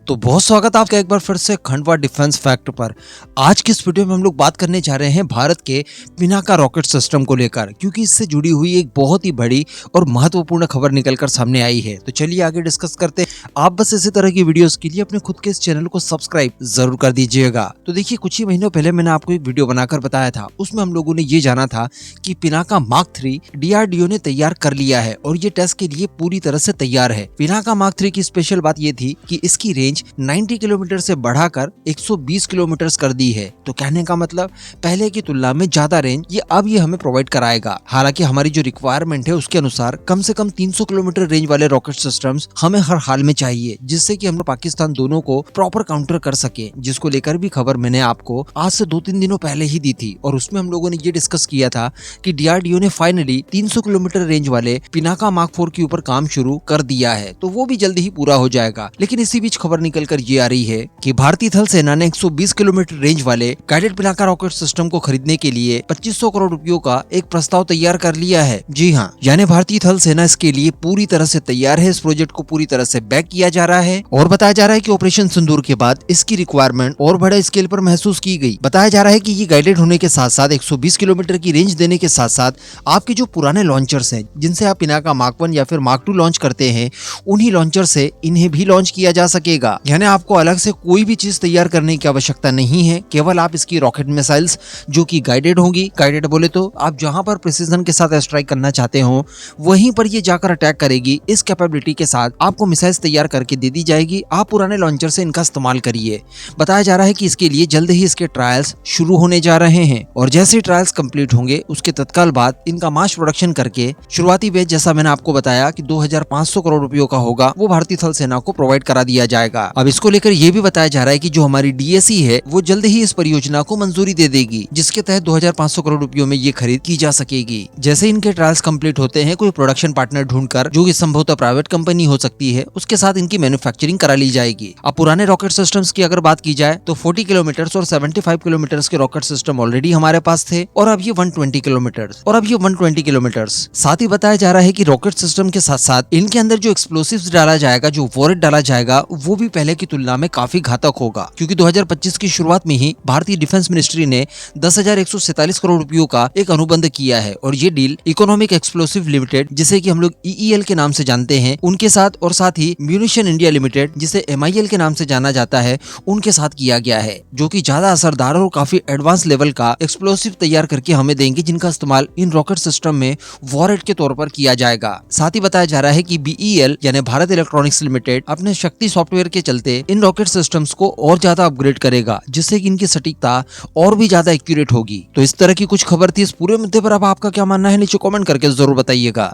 तो बहुत स्वागत है आपका एक बार फिर से खंडवा डिफेंस फैक्ट पर। आज की इस वीडियो में हम लोग बात करने जा रहे हैं भारत के पिनाका रॉकेट सिस्टम को लेकर, क्योंकि इससे जुड़ी हुई एक बहुत ही बड़ी और महत्वपूर्ण खबर निकलकर सामने आई है। तो चलिए आगे डिस्कस करते हैं। आप बस इसी तरह की वीडियोस के लिए अपने खुद के इस चैनल को सब्सक्राइब जरूर कर दीजिएगा। तो देखिए, कुछ ही महीनों पहले मैंने आपको एक वीडियो बनाकर बताया था, उसमें हम लोगों ने ये जाना था कि पिनाका मार्क 3 DRDO ने तैयार कर लिया है और ये टेस्ट के लिए पूरी तरह से तैयार है। पिनाका मार्क 3 की स्पेशल बात ये थी कि इसकी रेंज 90 किलोमीटर से बढ़ाकर 120 किलोमीटर कर दी है। तो कहने का मतलब पहले की तुलना में ज्यादा रेंज ये हमें प्रोवाइड कराएगा। हालांकि हमारी जो रिक्वायरमेंट है उसके अनुसार कम से कम 300 किलोमीटर रेंज वाले रॉकेट सिस्टम्स हमें हर हाल में चाहिए, जिससे कि हम पाकिस्तान दोनों को प्रॉपर काउंटर कर सके। जिसको लेकर भी खबर मैंने आपको आज से 2-3 दिनों पहले ही दी थी और उसमें हम लोगों ने ये डिस्कस किया था कि DRDO ने फाइनली 300 किलोमीटर रेंज वाले पिनाका मार्क 4 के ऊपर काम शुरू कर दिया है। तो वो भी जल्दी ही पूरा हो जाएगा। लेकिन इसी बीच खबर निकल कर ये आ रही है कि भारतीय थल सेना ने 120 किलोमीटर रेंज वाले गाइडेड पिनाका रॉकेट सिस्टम को खरीदने के लिए 2500 करोड़ रुपयों का एक प्रस्ताव तैयार कर लिया है। जी हाँ, यानी भारतीय थल सेना इसके लिए पूरी तरह से तैयार है। इस प्रोजेक्ट को पूरी तरह से बैक किया जा रहा है और बताया जा रहा है कि ऑपरेशन सिंदूर के बाद इसकी रिक्वायरमेंट और बड़े स्केल पर महसूस की गई। बताया जा रहा है कि ये गाइडेड होने के साथ साथ 120 किलोमीटर की रेंज देने के साथ साथ आपके जो पुराने लॉन्चर्स हैं, जिनसे आप पिनाका मार्क 1 या फिर मार्क 2 लॉन्च करते हैं, उन्हीं लॉन्चर से इन्हें भी लॉन्च किया जा सकेगा। यानी आपको अलग से कोई भी चीज तैयार करने की आवश्यकता नहीं है। केवल आप इसकी रॉकेट मिसाइल्स जो कि गाइडेड होंगी, गाइडेड बोले तो आप जहां पर प्रिसीजन के साथ स्ट्राइक करना चाहते हो वहीं पर ये जाकर अटैक करेगी। इस कैपेबिलिटी के साथ आपको मिसाइल्स तैयार करके दे दी जाएगी। आप पुराने लॉन्चर से इनका इस्तेमाल करिए। बताया जा रहा है कि इसके लिए जल्द ही इसके ट्रायल्स शुरू होने जा रहे हैं और जैसे ट्रायल्स कंप्लीट होंगे उसके तत्काल बाद इनका मास प्रोडक्शन करके शुरुआती बैच, जैसा मैंने आपको बताया कि 2500 करोड़ रुपयों का होगा, वो भारतीय थल सेना को प्रोवाइड करा दिया जाएगा। अब इसको लेकर ये भी बताया जा रहा है कि जो हमारी DSE है वो जल्द ही इस परियोजना को मंजूरी दे देगी, जिसके तहत 2500 करोड़ रुपयों में ये खरीद की जा सकेगी। जैसे इनके ट्रायल्स कंप्लीट होते हैं, कोई प्रोडक्शन पार्टनर ढूंढकर, जो कि संभवतः प्राइवेट कंपनी हो सकती है, उसके साथ इनकी मैन्युफैक्चरिंग करा ली जाएगी। अब पुराने रॉकेट सिस्टम्स की अगर बात की जाए तो 40 किलोमीटर और 75 किलोमीटर के रॉकेट सिस्टम ऑलरेडी हमारे पास थे और अब ये 120 किलोमीटर। साथ ही बताया जा रहा है कि रॉकेट सिस्टम के साथ साथ इनके अंदर जो एक्सप्लोसिव्स डाला जाएगा, जो वॉरेट डाला जाएगा, वो भी पहले की तुलना में काफी घातक होगा। क्योंकि 2025 की शुरुआत में ही भारतीय डिफेंस मिनिस्ट्री ने 10,147 करोड़ रुपयों का एक अनुबंध किया है और ये डील इकोनॉमिक एक्सप्लोसिव लिमिटेड, जिसे कि हम लोग EEL के नाम से जानते हैं, उनके साथ, और साथ ही म्यूनिशन इंडिया लिमिटेड, जिसे MIL के नाम से जाना जाता है, उनके साथ किया गया है, जो कि ज्यादा असरदार और काफी एडवांस लेवल का एक्सप्लोसिव तैयार करके हमें देंगे, जिनका इस्तेमाल इन रॉकेट सिस्टम में वॉरेट के तौर पर किया जाएगा। साथ ही बताया जा रहा है कि BEL यानी भारत इलेक्ट्रॉनिक्स लिमिटेड अपने शक्ति सॉफ्टवेयर के चलते इन रॉकेट सिस्टम्स को और ज्यादा अपग्रेड करेगा, जिससे कि इनकी सटीकता और भी ज्यादा एक्यूरेट होगी। तो इस तरह की कुछ खबर थी। इस पूरे मुद्दे पर अब आपका क्या मानना है, नीचे कमेंट करके जरूर बताइएगा।